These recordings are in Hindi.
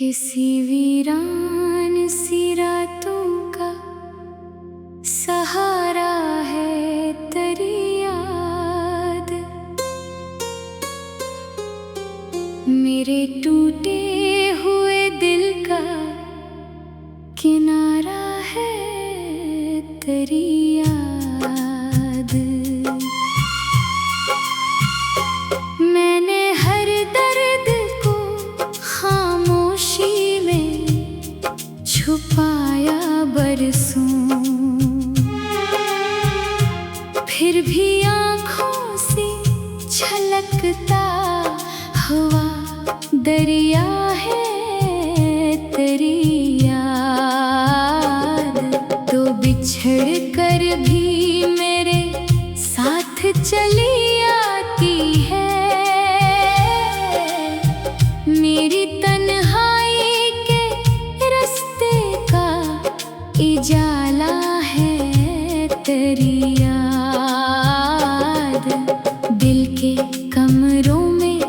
किसी वीरान सी रातों का सहारा है तेरी याद। मेरे टूटे हुए दिल का किनारा है तेरी याद। मैंने हर दर्द को खामोशी में छुपाया बरसों, फिर भी आँखों से छलकता हुआ दरिया है तेरी याद। तो बिछड़ कर भी मेरे साथ चली आती है, मेरी तन्हाई के रास्ते का उजाला है तेरी याद। दिल के कमरों में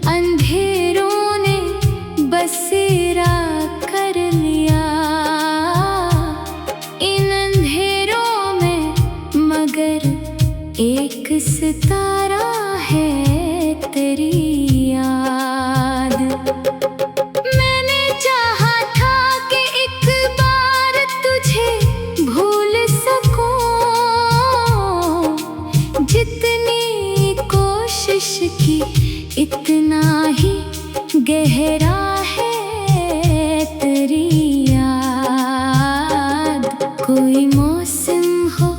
अंधेरों ने बसेरा कर लिया, इन अंधेरों में मगर एक सितारा है तेरी याद। मैंने चाहा था कि एक बार तुझे भूल सकूं, जितनी कोशिश की इतना ही गहरा है तेरी याद। कोई मौसम हो,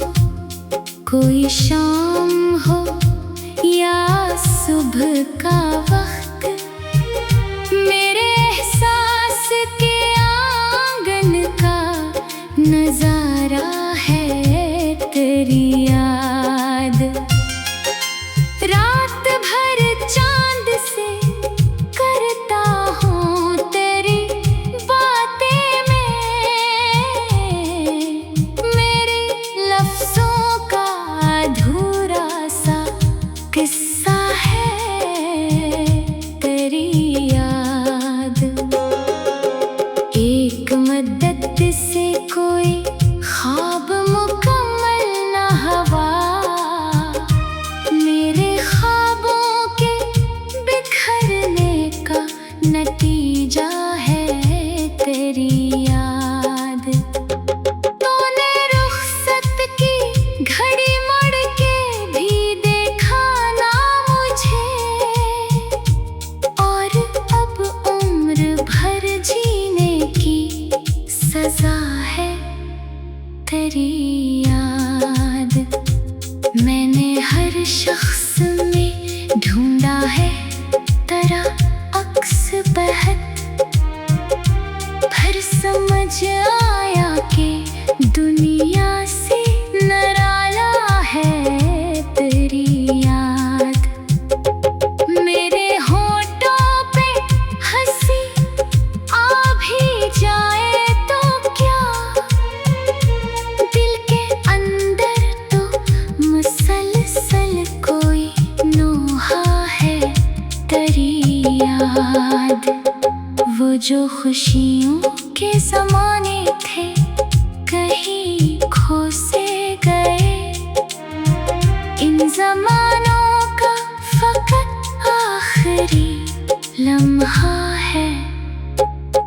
कोई शाम हो या सुबह का वक्त, मेरे एहसास के आंगन का नजारा है तेरी याद। रात भर चांद से करता हूँ तेरी बातें में, मेरे लफ्जों का अधूरा सा किस्सा है तेरी याद। एक मदद से कोई ख्वाब मुकम्मल न हुआ, मेरे ख्वाबों के बिखरने का नतीजा है तेरी याद। तूने रुखसत की घड़ी मुड़ के भी देखा ना मुझे, और अब उम्र भर जीने की सजा है तेरी याद। मैंने हर शख्स में ढूंढा है तेरा अक्स बहत, फिर समझ आया कि दुनिया से निराला है तेरी याद। मेरे होठों पे हंसी आ भी जाए तो क्या, दिल के अंदर तो मुसलसल कोई नोहा है तेरी याद। वो जो खुशियों के ज़माने थे कहीं खो से गए, इन ज़मानों का फ़कत आखिरी लम्हा है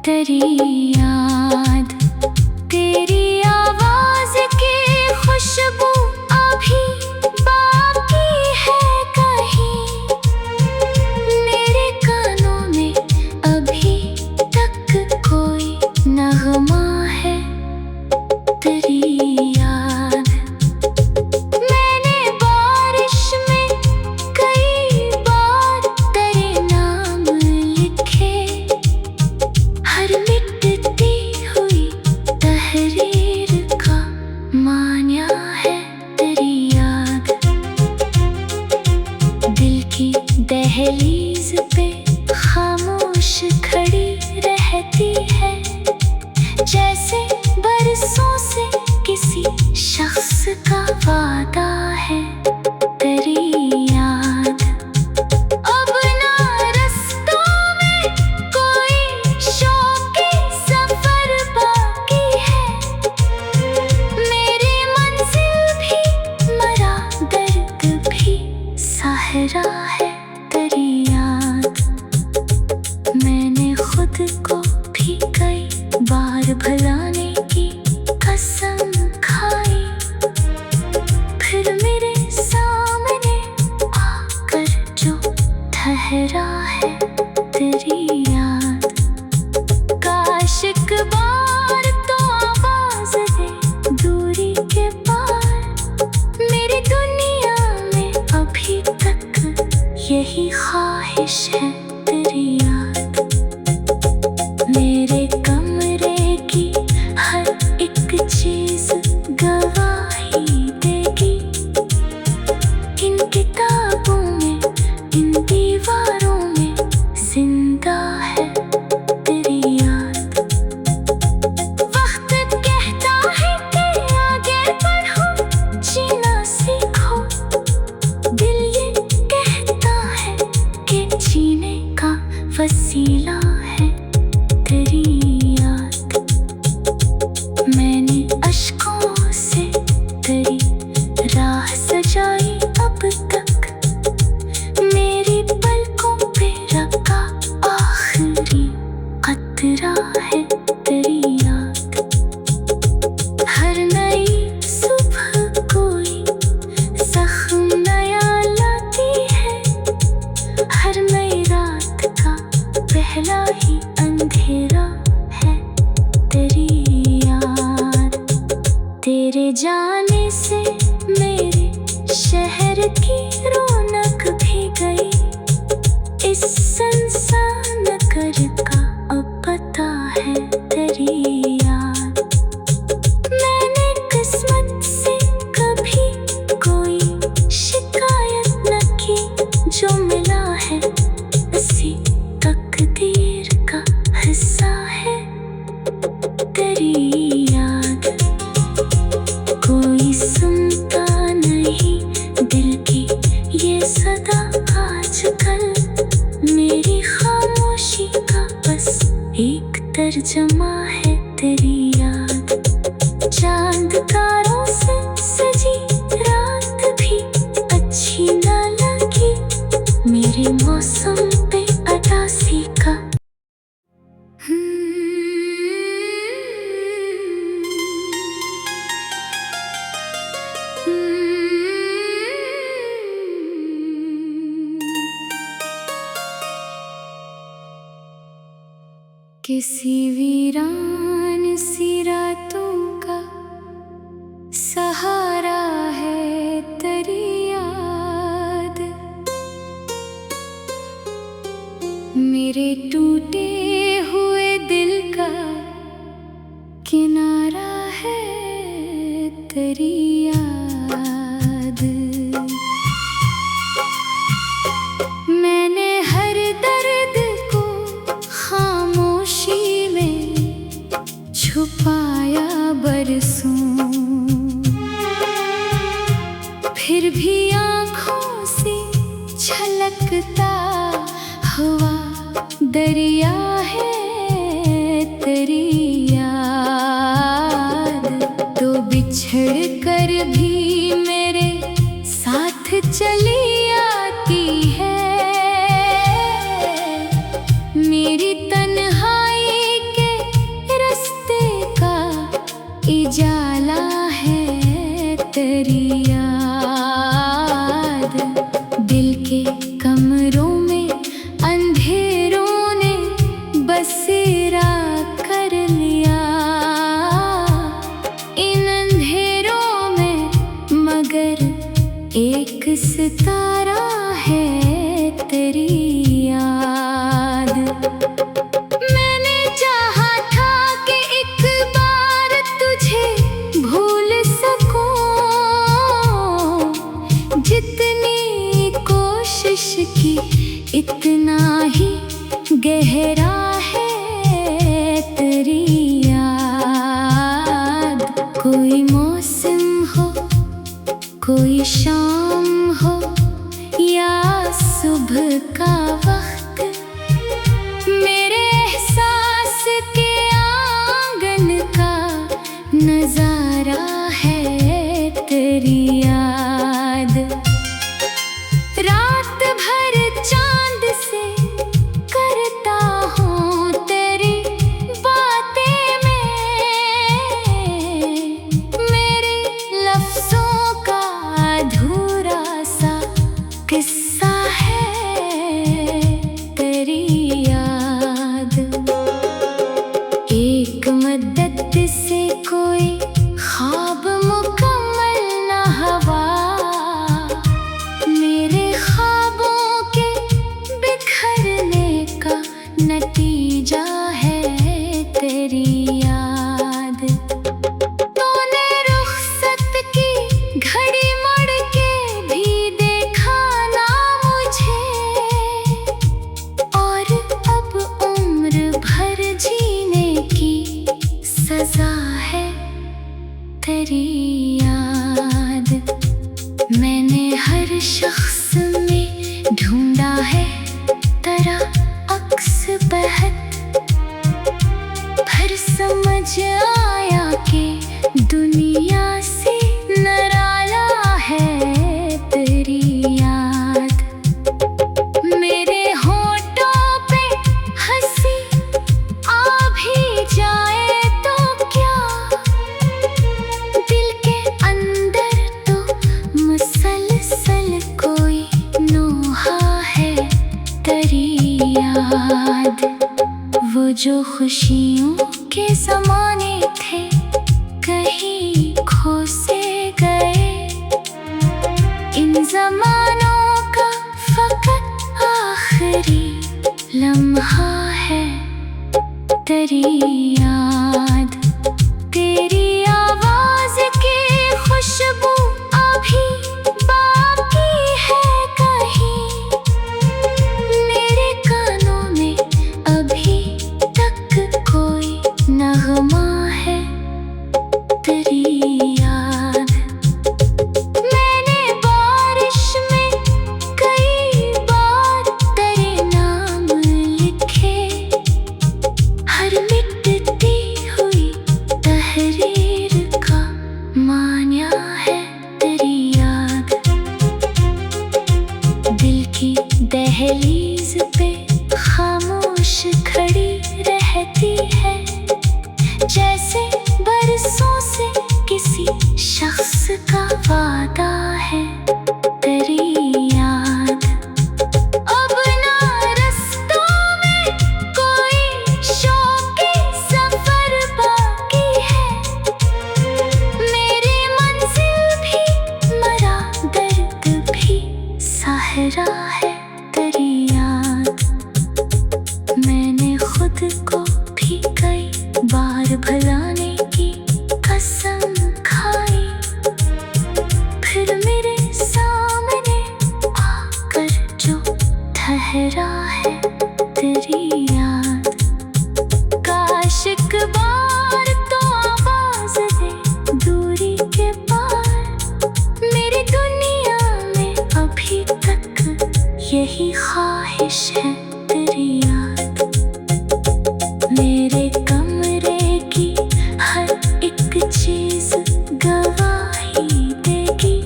तेरी याद। तेरी आवाज़ की खुशबू अभी बाकी है कहीं, मेरे कानों में अभी तक कोई नगमा है तेरी याद। मैंने बारिश में कई बार तेरे नाम लिखे, हर मिटती हुई तहरीर का मान्या है तेरी याद। दिल की दहलीज पे खामोश खड़ी रहती है, जैसे बरसों से किसी शख्स का वादा है तेरी याद। अब ना रास्तों में कोई शौक पड़ा है तेरी याद। वक्त कहता है कि आगे बढ़ो, जीना सीखो। दिल ये कहता है कि जीने का वसीला है तेरी याद। मैंने अश्कों से तेरी राह सजाई अब तक, मेरी पलकों पे रखा आखिरी कतरा है तेरी याद। हर नई सुबह कोई जख्म नया लाती है, हर नई रात का पहला ही अंधेरा है तेरी याद। तेरे जाने से मेरे शहर की रौनक भी गई, इस संसान नगर का अब पता है तेरी याद। मैंने किस्मत से कभी कोई शिकायत न की, जो मिला है इसी तकदीर का हिस्सा है तेरी याद। कोई सुनता नहीं दिल की ये सदा आजकल, मेरी खामोशी का बस एक तर्जमा है तेरी याद। चांद तारों से सजी रात भी अच्छी न लगी, मेरे मौसम पे अदासी का किसी वीरान सी रातों का सहारा है तेरी याद। मेरे टूटे हुए दिल का किनारा है तेरी याद। मैंने हर दर्द को खामोशी में छुपाया बरसों, फिर भी आँखों से छलकता हुआ दरिया है तेरी याद। तो बिछड़ कर भी मेरे साथ चली आती है, मेरी तन्हाई के रास्ते का इजाला है तेरी याद। दिल के कमरों में अंधेरों ने बसेरा कर लिया, इन अंधेरों में मगर एक सितारा है तेरी याद। मैंने चाहा था कि एक बार तुझे भूल सकूं, जितनी कोशिश की इतना ही गहरा है तेरी याद। कोई मौसम हो, कोई शाम हो या सुबह का वक्त, मेरे एहसास के आंगन का नजारा है तेरी याद। रात भर चांद से करता हूँ तेरी बातें में, मेरे लफ्जों का धुआं समझ आया कि दुनिया से निराला है तेरी याद। मेरे होठों पे हंसी आ भी जाए तो क्या, दिल के अंदर तो मुसलसल कोई नोहा है तेरी याद। वो जो खुशियों के ज़माने थे कहीं खो से गए, इन ज़मानों का फ़कत आखिरी लम्हा है तेरी याद। तेरी आवाज़ की खुशबू अभी बाकी है कहीं, मेरे कानों में अभी तक कोई नगमा है तेरी याद। मैंने बारिश में कई बार तेरे नाम लिखे, हर मिटती हुई तहरीर का मान्या है तेरी याद। दिल की दहलीज पे खामोश खड़ी रहती है, जैसे बरसों से किसी शख्स का वादा है तेरी याद। अब ना रास्तों में कोई शौक़ी सफर बाकी है, मेरी मंजिल भी मरा दर्द भी सहारा है तेरी याद। मैंने खुद को भी कई बार भुलाने की कसम खाई, फिर मेरे सामने आकर जो ठहरा है तेरी याद। काश एक बार तो आवाज़ दे दूरी के पार, मेरी दुनिया में अभी तक यही ख्वाहिश है तेरी याद। मेरे कमरे की हर एक चीज़ गवाही देगी,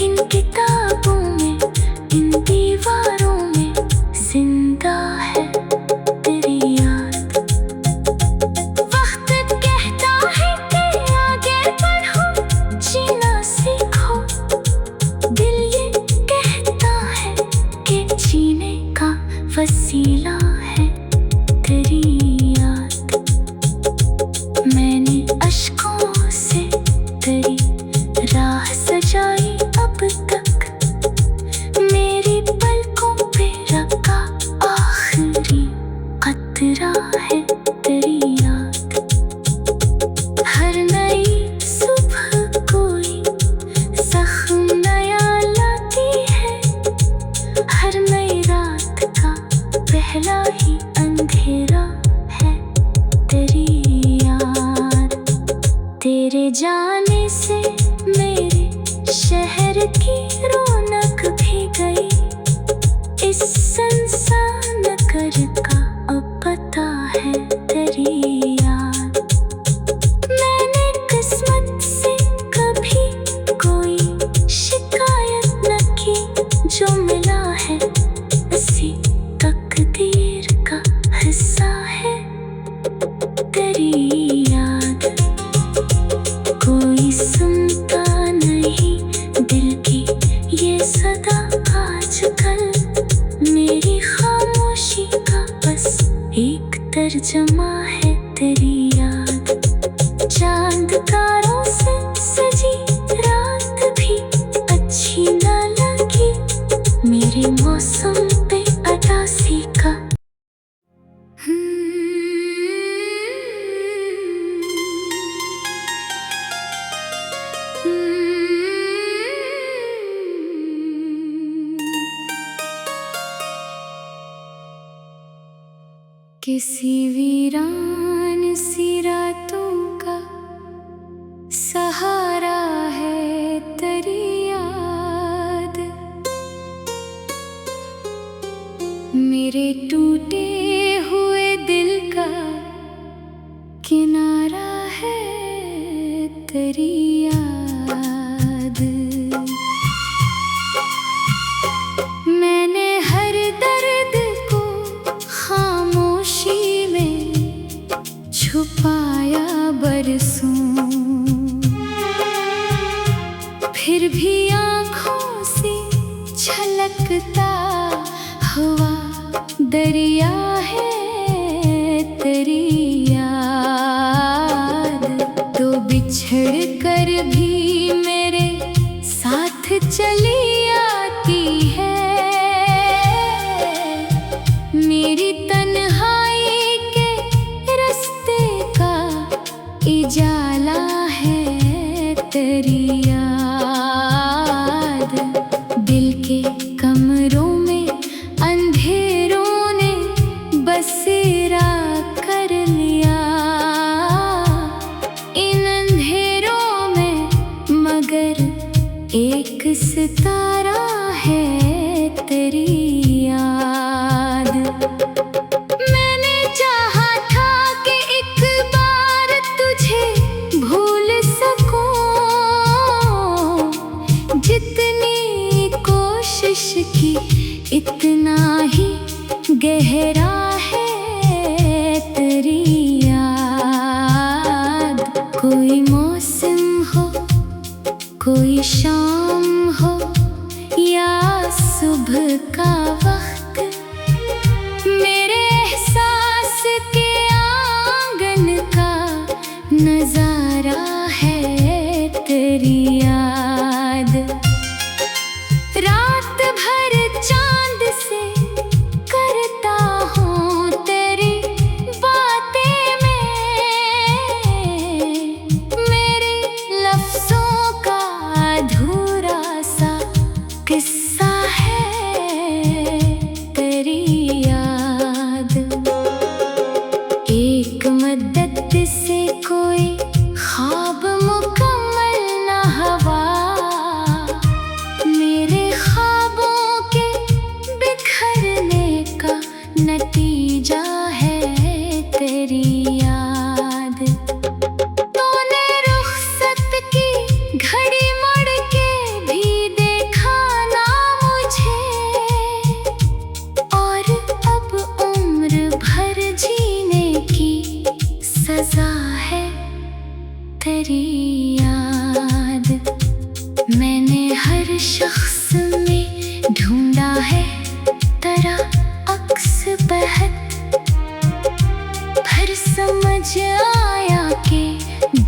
इन किताबों में इन दीवारों में जिंदा है तेरी याद। वक्त कहता है कि आगे बढ़ो जीना सीखो, दिल ये कहता है कि जीने का वसीला है तेरी याद। मैंने अश्कों से तेरी राह सजाई अब तक, मेरी पलकों पे रखा आखिरी कतरा है तेरी याद। हर नई सुबह कोई ज़ख्म नया लाती है, हर नई रात का पहला ही अंधेरा है तेरी याद। तेरे जाने से मेरे शहर की रौनक भी गई, इस संसान घर का अब पता है तेरी याद। मैंने किस्मत से कभी कोई शिकायत न की, जो मिला है इसी तकदीर का हिस्सा है तेरी याद। कोई सुनता नहीं दिल की ये सदा आजकल, मेरी खामोशी का बस एक तर्जमा है तेरी याद। चांद तारों से सजी रात भी अच्छी न लगी, मेरे मौसम पे अदासी का किसी वीरान सी रातों का सहारा है तेरी याद। मेरे टूटे हुए दिल का तेरी याद। तो बिछड़ कर भी मेरे साथ चली आती है, मेरी तन्हाई के रास्ते का उजाला है तेरी याद। दिल के कमरों में अंधेरों ने बसेरा कर लिया, इन अंधेरों में मगर एक सितारा है तेरी याद। मैंने चाहा था कि एक बार तुझे भूल सकूं, जितनी कोशिश की इतना ही गहरा है तेरी याद। कोई मौसम हो, कोई शाम हो या सुबह का वक्त, मेरे एहसास के आंगन का नजारा है तेरी याद। रात भर चांद से करता हूँ तेरी बातें में, मेरे लफ्जों का अधूरा सा किस्सा है तेरी याद। एक मदद से कोई ख्वाब मुकम्मल न हुआ, मेरे ख्वाबों के बिखरने का नतीजा है तेरी याद। तूने रुखसत की घड़ी मुड़ के भी देखा ना मुझे, और अब उम्र भर जीने की सजा है तेरी याद। मैंने हर शख्स में ढूंढा है तेरा अक्स बहत, फिर समझ आया कि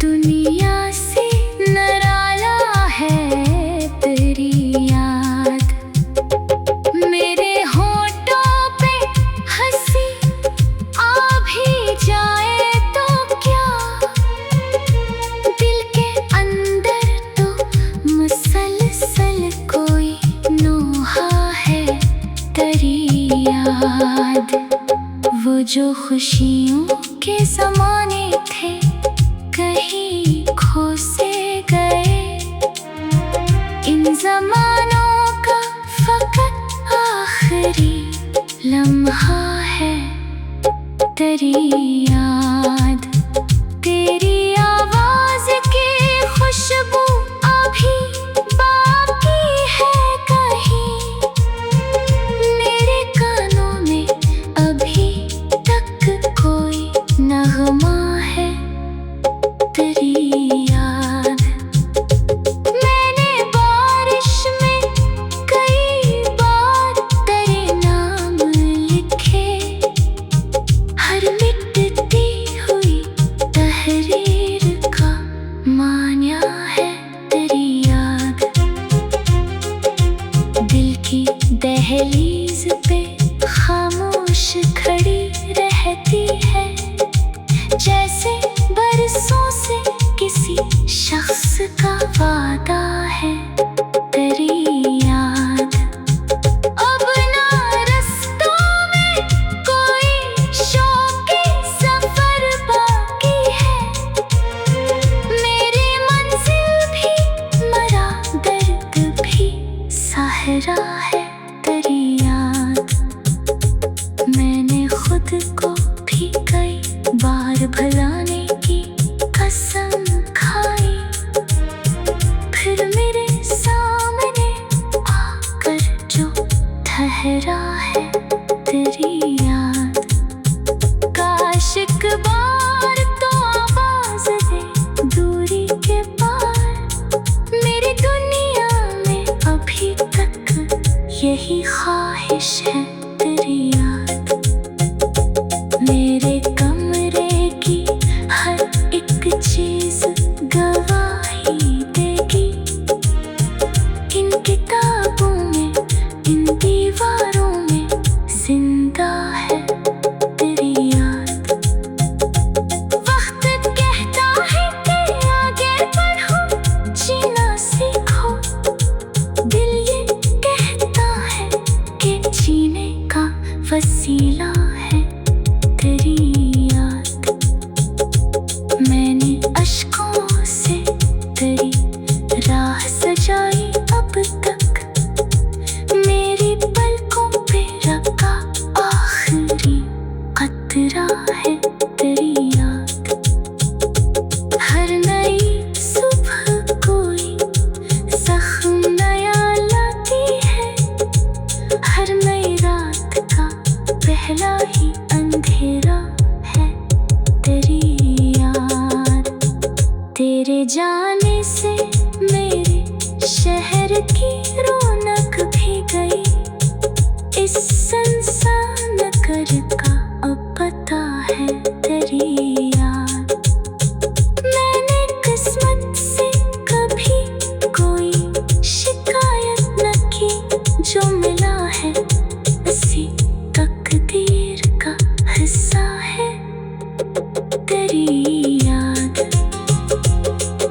दुनिया से निराला है तेरी याद। मेरे होठों पे हंसी आ भी जाए तो क्या, दिल के अंदर तो मुसलसल कोई नोहा है तेरी याद। वो जो खुशियों के ज़माने थे कहीं खो से गए, इन ज़मानों का फकत आखिरी लम्हा है तेरी याद। तेरी आवाज़ की खुशबू अभी बाकी है कहीं, मेरे कानों में अभी तक कोई नगमा है तेरी याद। मैंने बारिश में कई बार तेरे नाम लिखे, हर मिटती हुई तहरीर का मान्या है तेरी याद। दिल की दहलीज पे खामोश खड़ी रहती है, जैसे बरसों से किसी शख्स का वादा है तेरी याद। अब ना रास्तों में कोई शौकी सफर बाकी है, मेरी मंजिल भी मरा दर्द भी सहारा है तेरी याद। मैंने खुद को भी चेहरा है तेरी याद। हर नई सुबह कोई जख्म नया लाती है, हर नई रात का पहला ही अंधेरा है तेरी याद। तेरे जाने से मेरे शहर की रौनक भी गई, इस संसान कर का अब पता है तेरी याद। मैंने किस्मत से कभी कोई शिकायत न की, जो मिला है इसी तकदीर का हिस्सा है तेरी याद।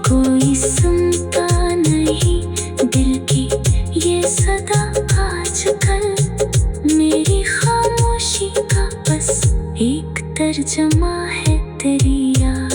कोई सुनता नहीं दिल की ये सदा आजकल, मेरी खामोशी का बस एक तर्जमा है तेरी याद।